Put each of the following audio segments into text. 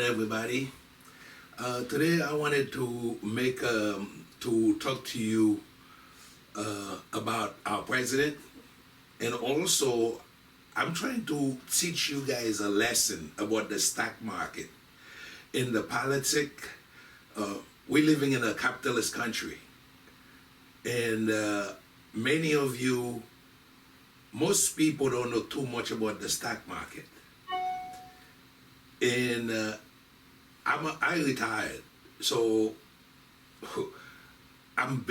everybody. Today I wanted to talk to you about our president, and also I'm trying to teach you guys a lesson about the stock market. In the politic, we're living in a capitalist country, and many of you, most people don't know too much about the stock market. And I retired, so I'm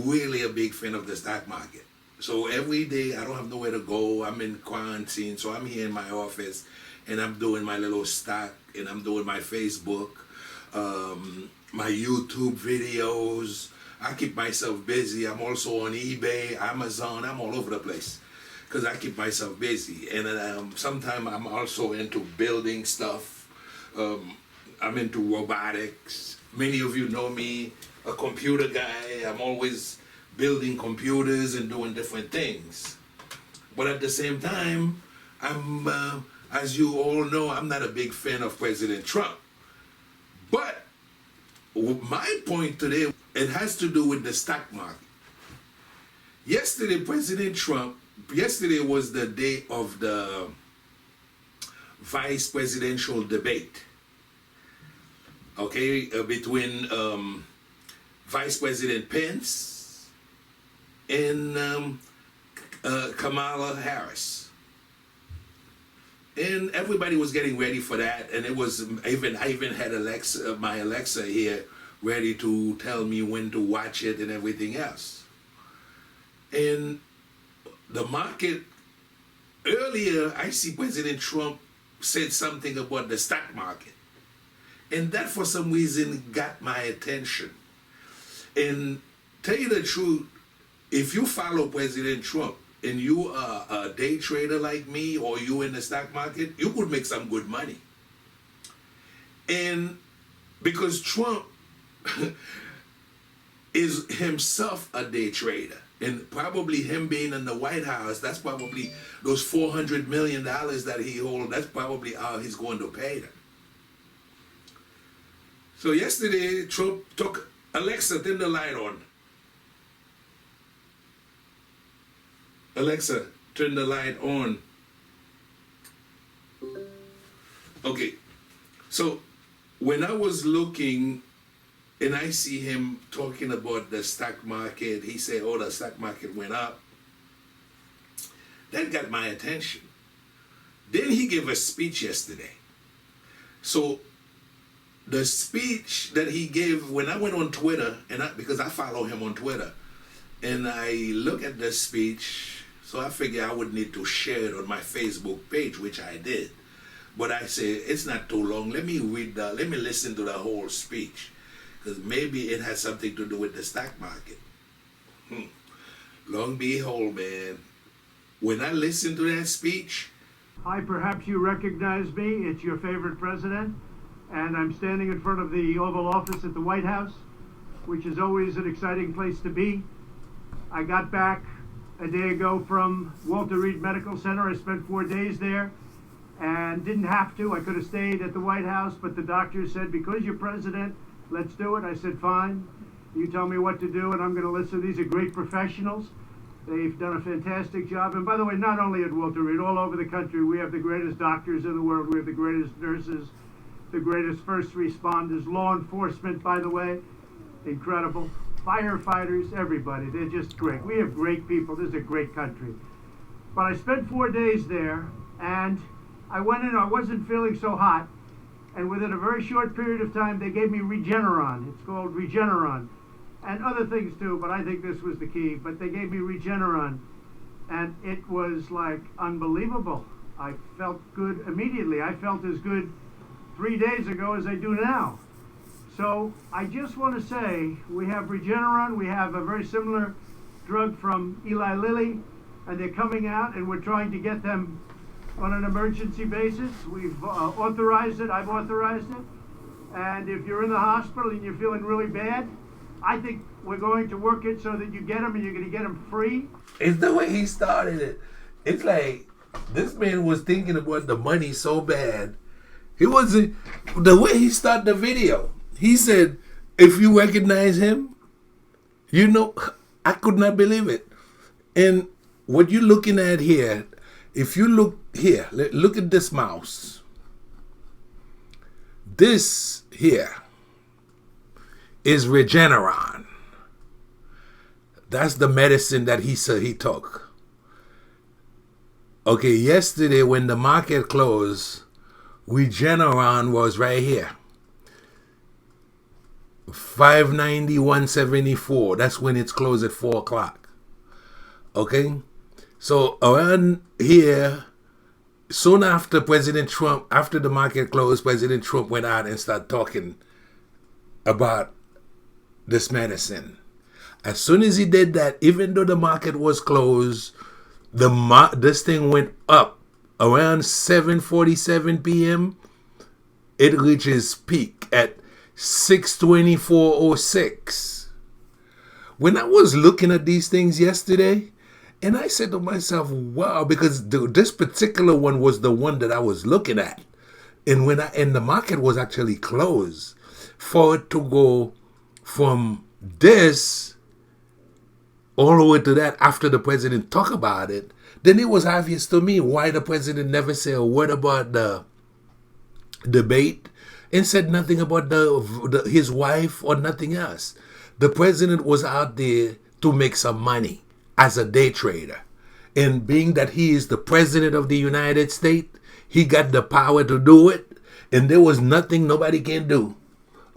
really a big fan of the stock market. So every day I don't have nowhere to go. I'm in quarantine, so I'm here in my office, and I'm doing my little stock, and I'm doing my Facebook, my YouTube videos. I keep myself busy. I'm also on eBay, Amazon. I'm all over the place because I keep myself busy. And sometimes I'm also into building stuff. I'm into robotics. Many of you know me, a computer guy. I'm always building computers and doing different things. But at the same time, as you all know, I'm not a big fan of President Trump. But my point today, it has to do with the stock market. Yesterday, yesterday was the day of the vice presidential debate, okay, between Vice President Pence and Kamala Harris. And everybody was getting ready for that, and it was I even had my Alexa here ready to tell me when to watch it and everything else. And the market, earlier I see President Trump said something about the stock market, and that for some reason got my attention. And tell you the truth, if you follow President Trump and you are a day trader like me, or you in the stock market, you could make some good money. And because Trump is himself a day trader, and probably him being in the White House, that's probably those $400 million that he holds, that's probably how he's going to pay them. So yesterday, Trump took, Alexa, turn the light on. Alexa, turn the light on. Okay, so when I was looking and I see him talking about the stock market, he said, oh, the stock market went up. That got my attention. Then he gave a speech yesterday. So the speech that he gave, when I went on Twitter, because I follow him on Twitter, and I look at the speech, so I figured I would need to share it on my Facebook page, which I did. But I said, it's not too long. Let me listen to the whole speech, because maybe it has something to do with the stock market. Long behold, man, when I listened to that speech. Hi, perhaps you recognize me. It's your favorite president. And I'm standing in front of the Oval Office at the White House, which is always an exciting place to be. I got back a day ago from Walter Reed Medical Center. I spent 4 days there and didn't have to. I could have stayed at the White House, but the doctor said, because you're president, let's do it. I said, fine. You tell me what to do, and I'm going to listen. These are great professionals. They've done a fantastic job. And by the way, not only at Walter Reed, all over the country, we have the greatest doctors in the world. We have the greatest nurses, the greatest first responders, law enforcement, by the way, incredible. Firefighters, everybody, they're just great. We have great people. This is a great country. But I spent 4 days there, and I went in, I wasn't feeling so hot, and within a very short period of time, they gave me Regeneron. It's called Regeneron, and other things too, but I think this was the key. But they gave me Regeneron, and it was like unbelievable. I felt good immediately. I felt as good 3 days ago as I do now. So I just want to say, we have Regeneron, we have a very similar drug from Eli Lilly, and they're coming out, and we're trying to get them on an emergency basis. We've authorized it, I've authorized it, and if you're in the hospital and you're feeling really bad, I think we're going to work it so that you get them, and you're going to get them free. It's the way he started it. It's like, this man was thinking about the money so bad. He wasn't, the way he started the video, he said, if you recognize him, you know, I could not believe it. And what you're looking at here, if you look here, look at this mouse. This here is Regeneron. That's the medicine that he said he took. Okay, yesterday when the market closed, Regeneron was right here. 591.74. That's when it's closed at 4 o'clock. Okay? So around here, soon after President Trump, after the market closed, President Trump went out and started talking about this medicine. As soon as he did that, even though the market was closed, this thing went up. Around 7:47 p.m., it reaches peak at 624.06. When I was looking at these things yesterday, and I said to myself, wow, because this particular one was the one that I was looking at. And and the market was actually closed, for it to go from this all the way to that after the president talked about it, then it was obvious to me why the president never said a word about the debate and said nothing about his wife or nothing else. The president was out there to make some money as a day trader. And being that he is the president of the United States, he got the power to do it. And there was nothing nobody can do.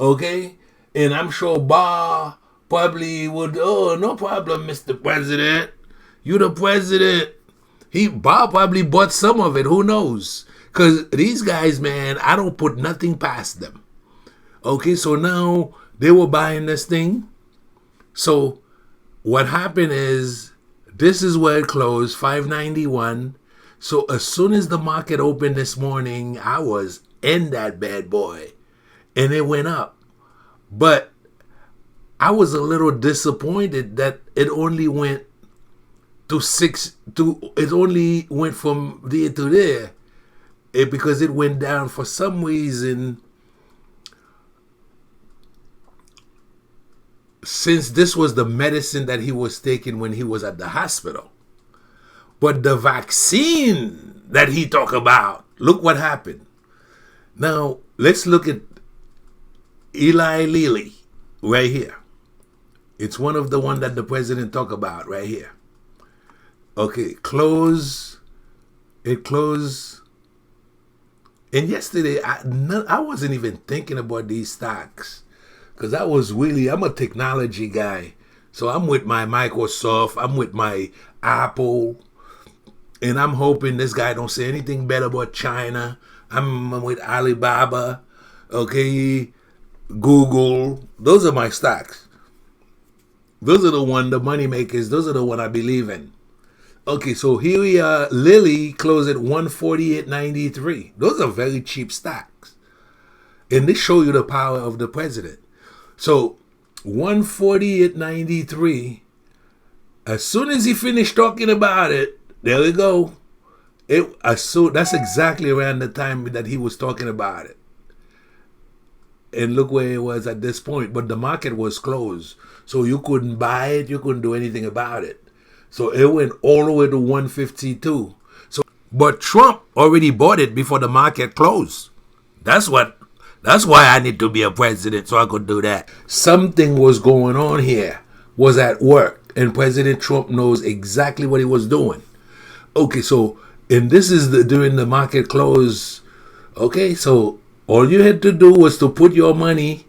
Okay? And I'm sure Barr probably would, oh, no problem, Mr. President. You the president. Barr probably bought some of it. Who knows? Because these guys, man, I don't put nothing past them. Okay, so now they were buying this thing. So what happened is, this is where it closed, 591. So as soon as the market opened this morning, I was in that bad boy. And it went up. But I was a little disappointed that it only went it only went from there to there. Because it went down for some reason. Since this was the medicine that he was taking when he was at the hospital. But the vaccine that he talked about, look what happened. Now, let's look at Eli Lilly right here. It's one of the one that the president talked about right here. Okay, it closed. And yesterday, I wasn't even thinking about these stocks. Because I'm a technology guy. So I'm with my Microsoft, I'm with my Apple, and I'm hoping this guy don't say anything bad about China. I'm with Alibaba, okay, Google. Those are my stocks. Those are the money makers. Those are the one I believe in. Okay, so here we are. Lilly closed at 148.93. Those are very cheap stocks. And they show you the power of the president. So 148.93. As soon as he finished talking about it, there we go. That's exactly around the time that he was talking about it. And look where it was at this point. But the market was closed. So you couldn't buy it. You couldn't do anything about it. So it went all the way to 152. But Trump already bought it before the market closed. That's why I need to be a president, so I could do that. Something was going on here, was at work, and President Trump knows exactly what he was doing. Okay, so, and this is during the market close. Okay, so all you had to do was to put your money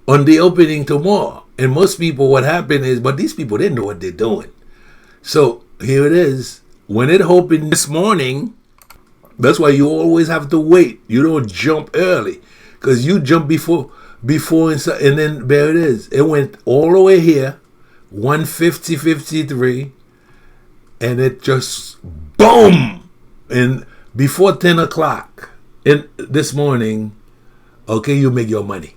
on the opening tomorrow. And most people, what happened is, but these people didn't know what they're doing. So here it is. When it opened this morning, that's why you always have to wait. You don't jump early, because you jump before and then there it is. It went all the way here, 150.53, and it just boom. And before 10 o'clock this morning, okay, you make your money,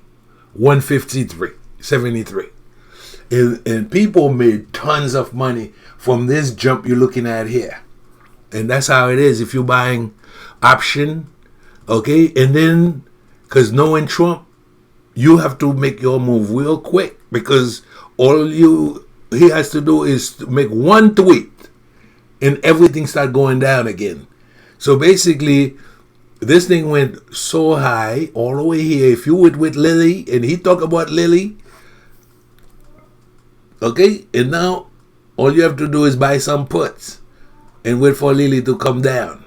153.73. And people made tons of money from this jump you're looking at here. And that's how it is. If you're buying option, Okay, and then because knowing Trump, you have to make your move real quick because all you he has to do is to make one tweet and everything start going down again. So basically, this thing went so high all the way here. If you were with Lily and he talk about Lily, okay, and now all you have to do is buy some puts and wait for Lily to come down.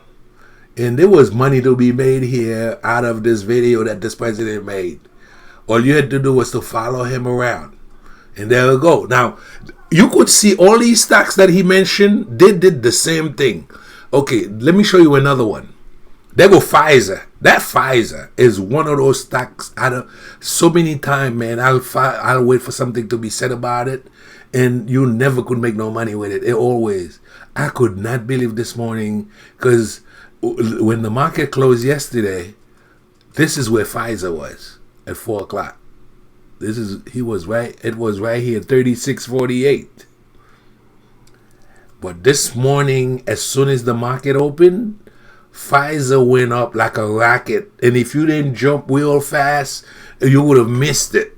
And there was money to be made here out of this video that this president made. All you had to do was to follow him around. And there we go. Now, you could see all these stocks that he mentioned, they did the same thing. Okay, let me show you another one. There go Pfizer. That Pfizer is one of those stocks. Out of so many times, man, I'll wait for something to be said about it, and you never could make no money with it. It always. I could not believe this morning because when the market closed yesterday, this is where Pfizer was at 4 o'clock. He was right. It was right here, 36.48. But this morning, as soon as the market opened, Pfizer went up like a rocket. And if you didn't jump real fast, you would have missed it.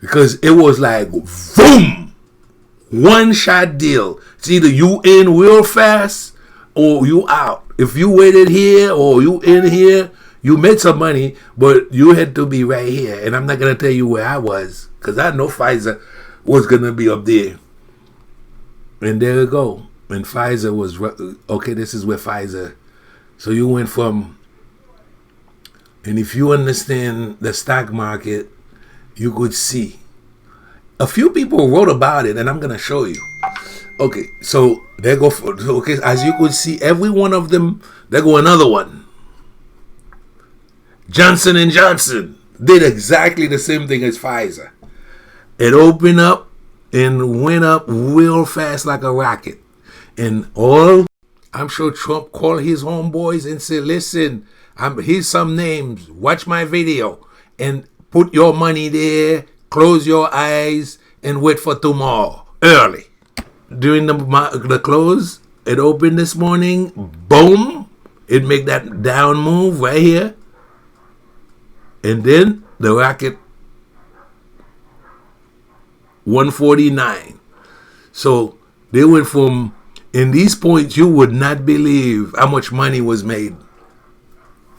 Because it was like, boom! One shot deal. It's either you in real fast or you out. If you waited here or you in here, you made some money, but you had to be right here. And I'm not going to tell you where I was. Because I know Pfizer was going to be up there. And there you go. And Pfizer was, okay, this is where Pfizer. So you went from, and if you understand the stock market, you could see. A few people wrote about it, and I'm going to show you. Okay, so there go, okay, as you could see, every one of them, there go another one. Johnson & Johnson did exactly the same thing as Pfizer. It opened up and went up real fast like a rocket. And I'm sure Trump called his homeboys and said, listen, here's some names. Watch my video and put your money there, close your eyes, and wait for tomorrow, early. During the close, it opened this morning. Boom. It make that down move right here. And then the rocket 149. So they went from, in these points, you would not believe how much money was made.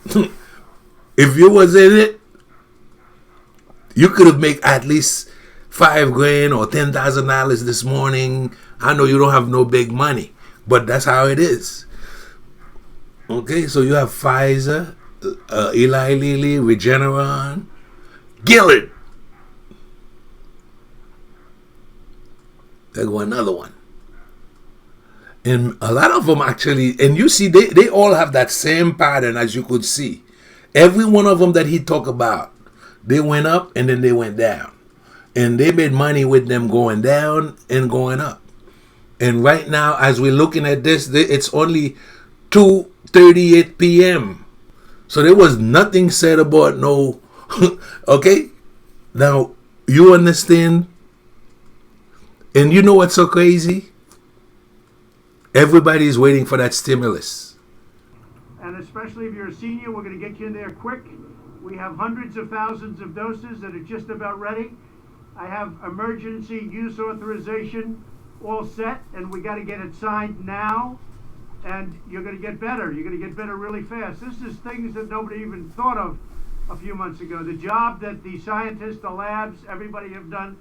If you was in it, you could have made at least $5,000 or $10,000 this morning. I know you don't have no big money, but that's how it is. Okay, so you have Pfizer, Eli Lilly, Regeneron, Gilead. There go another one. And a lot of them actually, and you see, they all have that same pattern as you could see. Every one of them that he talked about, they went up and then they went down. And they made money with them going down and going up. And right now, as we're looking at this, it's only 2:38 p.m. So there was nothing said about no, okay? Now, you understand? And you know what's so crazy? Everybody's waiting for that stimulus. And especially if you're a senior, we're going to get you in there quick. We have hundreds of thousands of doses that are just about ready. I have emergency use authorization all set, and we got to get it signed now. And you're going to get better. You're going to get better really fast. This is things that nobody even thought of a few months ago. The job that the scientists, the labs, everybody have done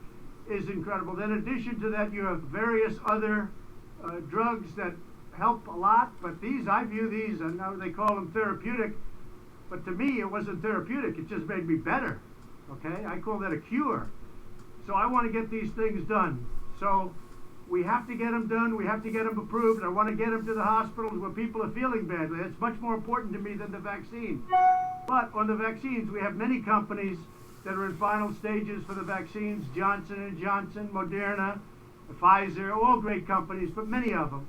is incredible. In addition to that, you have various other drugs that help a lot, but these, I view these, I know they call them therapeutic, but to me it wasn't therapeutic, it just made me better, okay? I call that a cure. So I want to get these things done. So we have to get them done, we have to get them approved. I want to get them to the hospitals where people are feeling badly. That's much more important to me than the vaccine. But on the vaccines, we have many companies that are in final stages for the vaccines, Johnson & Johnson, Moderna, Pfizer, all great companies, but many of them.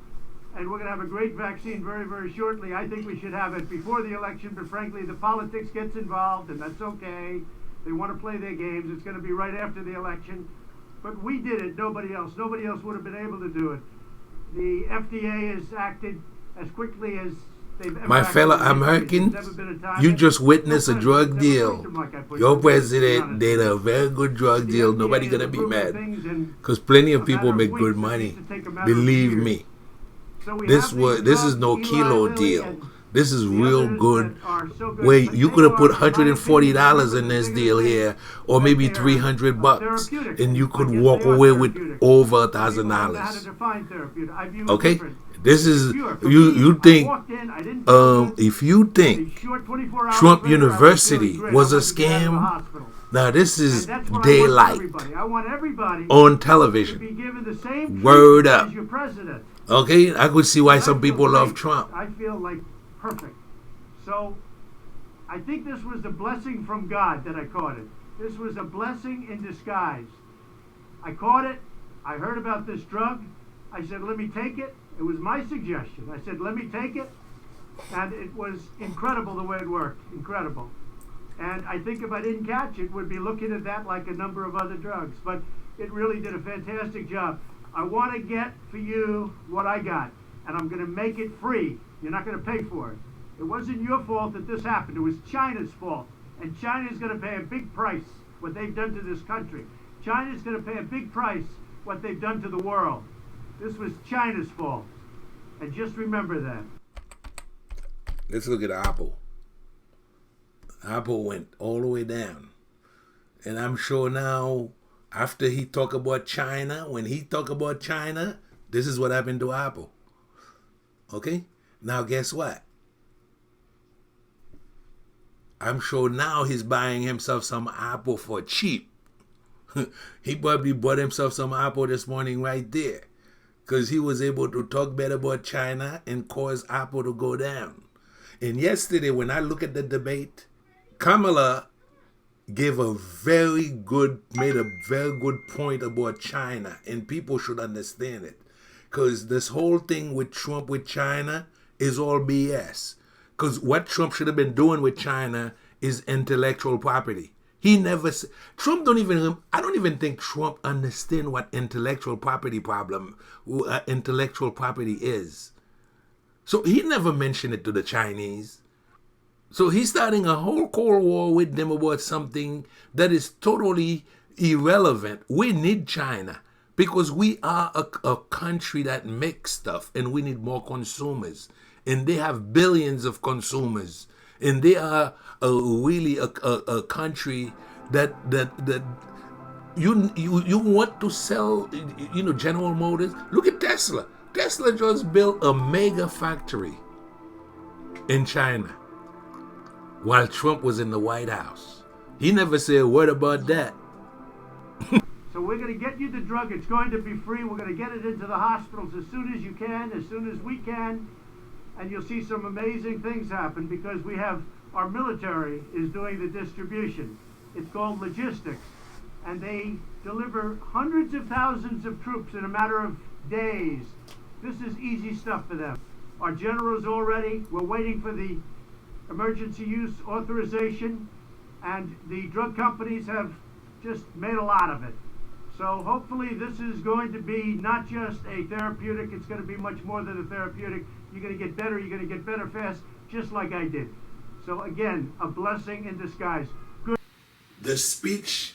And we're going to have a great vaccine very, very shortly. I think we should have it before the election, but frankly, the politics gets involved, and that's okay. They want to play their games. It's going to be right after the election. But we did it, nobody else. Nobody else would have been able to do it. The FDA has acted as quickly as they've ever My fellow actually made. Americans, There's never been a time you that just witnessed a no drug president's ever deal. briefed them like I put Your you, to be president honest did with a you. very good drug The deal. FDA Nobody is gonna be approving mad. things in Because plenty a of people matter of make good weeks. It money. used to take a matter of Believe years. me. So we This have was these this is drugs, no Eli kilo Lilly, deal. and This is the real others good. that are so good, Where but you they could have are, put in my $140 opinion, in this the deal thing here, or that maybe they are, $300, therapeutic. and you I could guess walk they are away with therapeutic. over People don't know how to $1,000. define therapeutic. I view it Okay, different. this is Pure. For you me, I think walked in, I didn't feel good. if you A think short 24 hours Trump later, I was University feeling great. was I a wanted to get out of the scam, hospital. now this And is that's what I want for daylight everybody. I want everybody on to television. be given the same Word treatment up. as your president. Okay, I could see why I some feel people love great. Trump. I feel like perfect. So, I think this was a blessing from God that I caught it. This was a blessing in disguise. I caught it. I heard about this drug. I said, let me take it. It was my suggestion. I said, let me take it. And it was incredible the way it worked. Incredible. And I think if I didn't catch it, we'd be looking at that like a number of other drugs. But it really did a fantastic job. I want to get for you what I got, and I'm going to make it free. You're not going to pay for it. It wasn't your fault that this happened. It was China's fault. And China's going to pay a big price what they've done to this country. China's going to pay a big price what they've done to the world. This was China's fault. And just remember that. Let's look at Apple. Apple went all the way down. And I'm sure now, after he talk about China, when he talk about China, this is what happened to Apple. Okay? Now guess what? I'm sure now he's buying himself some Apple for cheap. He probably bought himself some Apple this morning right there. Because he was able to talk better about China and cause Apple to go down. And yesterday, when I look at the debate, Kamala made a very good point about China, and people should understand it. Because this whole thing with Trump with China is all BS. Because what Trump should have been doing with China is intellectual property. He never, I don't even think Trump understands what intellectual property is. So he never mentioned it to the Chinese. So he's starting a whole Cold War with them about something that is totally irrelevant. We need China because we are a country that makes stuff and we need more consumers. And they have billions of consumers. And they are really a country that you want to sell, General Motors. Look at Tesla. Tesla just built a mega factory in China while Trump was in the White House. He never said a word about that. So we're going to get you the drug. It's going to be free. We're going to get it into the hospitals as soon as you can, as soon as we can. And you'll see some amazing things happen because we have our military is doing the distribution. It's called logistics. And they deliver hundreds of thousands of troops in a matter of days. This is easy stuff for them. Our general's all ready. We're waiting for the emergency use authorization. And the drug companies have just made a lot of it. So hopefully this is going to be not just a therapeutic, it's going to be much more than a therapeutic. You're going to get better, you're going to get better fast, just like I did. So again, a blessing in disguise. Good. The speech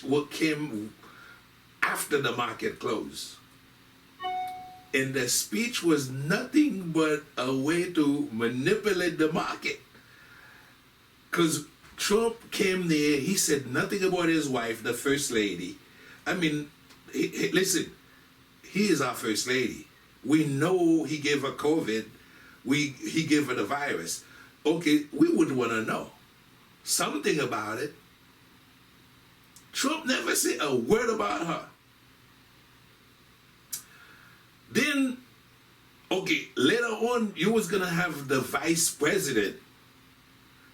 what came after the market closed. And the speech was nothing but a way to manipulate the market. Because Trump came there, he said nothing about his wife, the first lady. I mean, listen, he is our first lady. We know he gave her COVID. He gave her the virus. Okay, we would want to know something about it. Trump never said a word about her. Then, okay, later on, you was going to have the vice president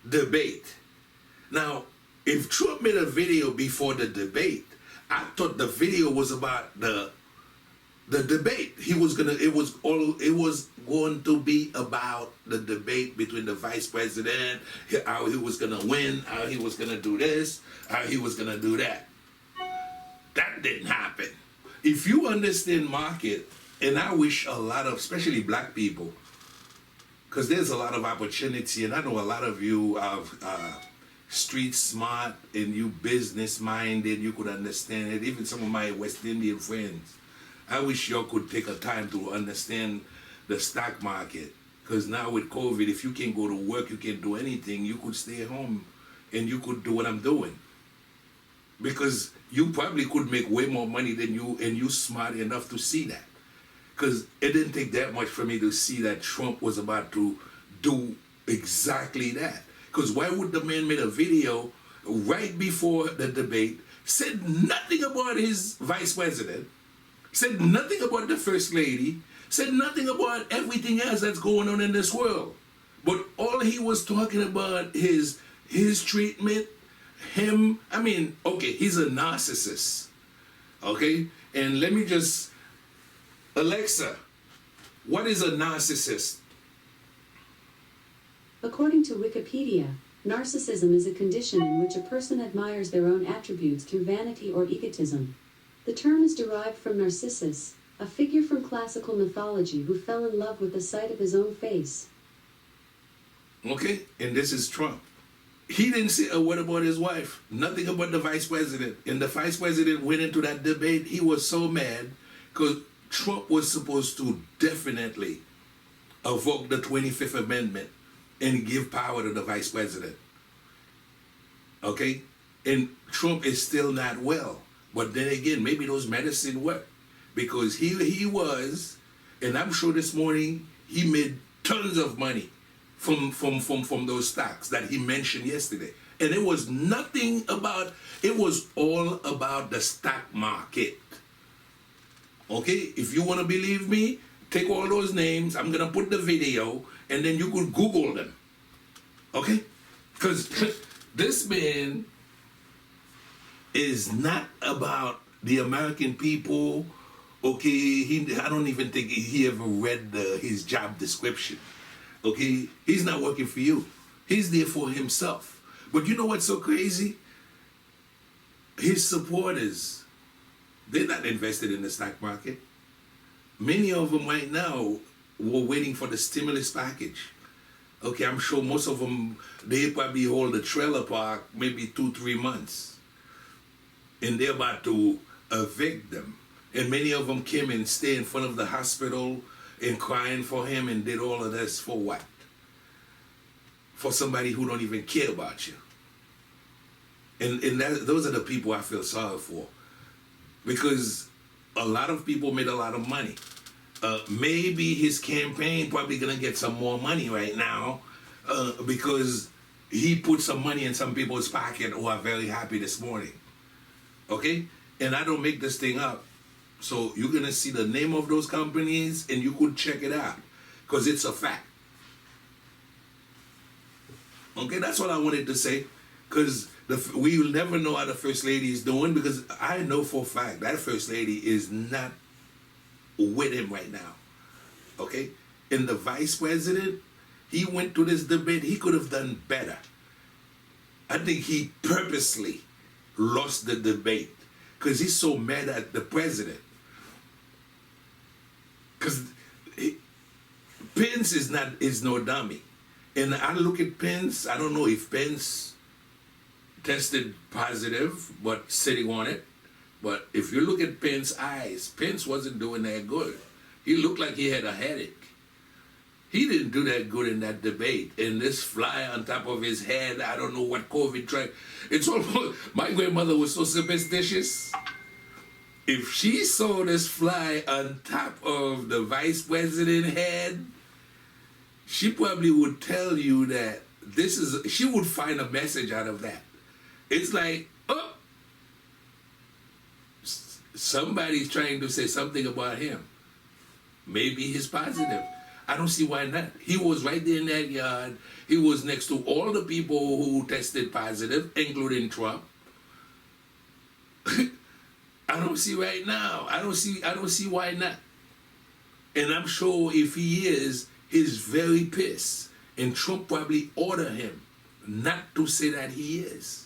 debate. Now, if Trump made a video before the debate, I thought the video was about the debate. It was going to be about the debate between the vice president, how he was going to win, how he was going to do this, how he was going to do that. That didn't happen. If you understand market, and I wish a lot of, especially black people, because there's a lot of opportunity, and I know a lot of you are street smart and you business minded. You could understand it. Even some of my West Indian friends, I wish y'all could take a time to understand the stock market. Because now with COVID, if you can't go to work, you can't do anything, you could stay home and you could do what I'm doing. Because you probably could make way more money than you, and you smart enough to see that. Because it didn't take that much for me to see that Trump was about to do exactly that. Because why would the man make a video right before the debate, said nothing about his vice president, said nothing about the first lady, said nothing about everything else that's going on in this world. But all he was talking about is his treatment, him. I mean, okay, he's a narcissist. Okay? And let me just, Alexa, what is a narcissist? According to Wikipedia, narcissism is a condition in which a person admires their own attributes through vanity or egotism. The term is derived from Narcissus, a figure from classical mythology who fell in love with the sight of his own face. Okay, and this is Trump. He didn't say a word about his wife, nothing about the vice president. And the vice president went into that debate, he was so mad because Trump was supposed to definitely evoke the 25th Amendment and give power to the vice president. Okay? And Trump is still not well. But then again, maybe those medicine work. Because he was, and I'm sure this morning, he made tons of money from those stocks that he mentioned yesterday. And it was nothing about, it was all about the stock market. Okay? If you want to believe me, take all those names. I'm going to put the video, and then you could Google them. Okay? Because this man is not about the American people. Okay, I don't even think he ever read his job description. Okay, he's not working for you. He's there for himself. But you know what's so crazy? His supporters, they're not invested in the stock market. Many of them right now were waiting for the stimulus package. Okay, I'm sure most of them, they probably hold a trailer park maybe 2-3 months. And they're about to evict them. And many of them came and stayed in front of the hospital and crying for him and did all of this for what? For somebody who don't even care about you. And those are the people I feel sorry for. Because a lot of people made a lot of money. Maybe his campaign probably going to get some more money right now because he put some money in some people's pocket who are very happy this morning. Okay? And I don't make this thing up. So you're going to see the name of those companies and you could check it out because it's a fact. Okay, that's what I wanted to say because we will never know how the First Lady is doing because I know for a fact that First Lady is not with him right now. Okay? And the Vice President, he went to this debate, he could have done better. I think he purposely lost the debate because he's so mad at the president. Because Pence is no dummy. And I look at Pence, I don't know if Pence tested positive, but sitting on it. But if you look at Pence's eyes, Pence wasn't doing that good. He looked like he had a headache. He didn't do that good in that debate. And this fly on top of his head, I don't know what COVID tried. It's almost, my grandmother was so superstitious. If she saw this fly on top of the vice president's head, she probably would tell you that she would find a message out of that. It's like, oh, somebody's trying to say something about him. Maybe he's positive. I don't see why not. He was right there in that yard. He was next to all the people who tested positive, including Trump. I don't see right now. I don't see why not. And I'm sure if he is, he's very pissed. And Trump probably ordered him not to say that he is.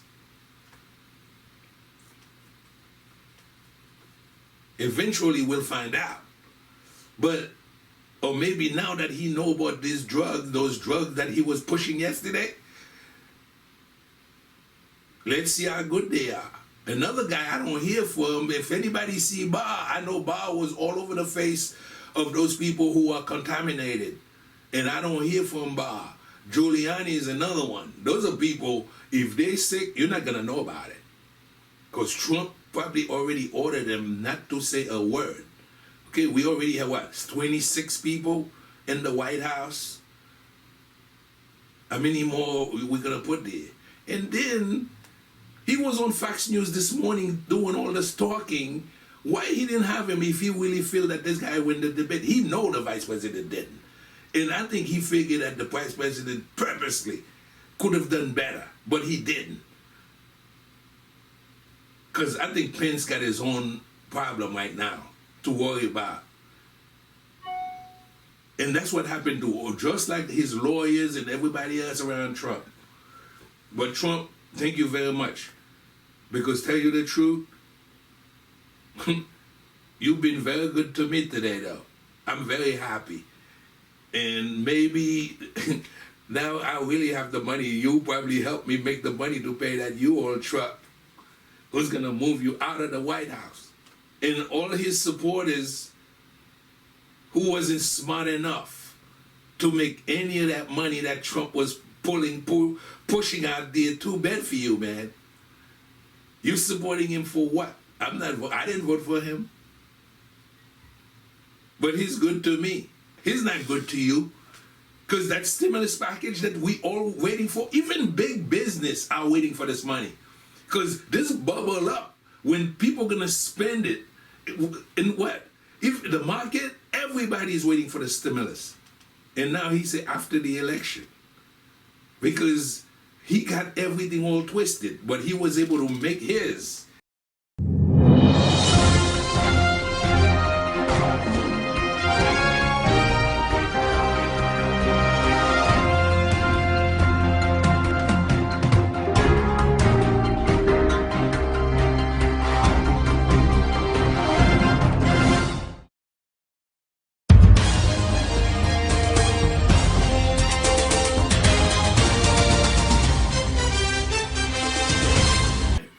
Eventually we'll find out. But Or maybe now that he know about these drugs, those drugs that he was pushing yesterday, let's see how good they are. Another guy, I don't hear from him. If anybody see Bar, I know Bar was all over the face of those people who are contaminated. And I don't hear from Bar. Giuliani is another one. Those are people, if they sick, you're not going to know about it. Because Trump probably already ordered them not to say a word. Okay, we already have what, 26 people in the White House? How many more we're going to put there? And then he was on Fox News this morning doing all this talking. Why he didn't have him if he really feel that this guy win the debate? He know the vice president didn't. And I think he figured that the vice president purposely could have done better, but he didn't. Because I think Pence got his own problem right now to worry about. And that's what happened to, just like his lawyers and everybody else around Trump. But Trump, thank you very much. Because tell you the truth, you've been very good to me today, though. I'm very happy. And maybe now I really have the money. You probably helped me make the money to pay that U-Haul truck who's going to move you out of the White House. And all his supporters who wasn't smart enough to make any of that money that Trump was pushing out there, too bad for you, man. You supporting him for what? I didn't vote for him. But he's good to me. He's not good to you. Because that stimulus package that we all waiting for, even big business are waiting for this money. Because this bubble up when people gonna spend it in what? If the market, everybody's waiting for the stimulus. And now he said after the election. Because he got everything all twisted, but he was able to make his.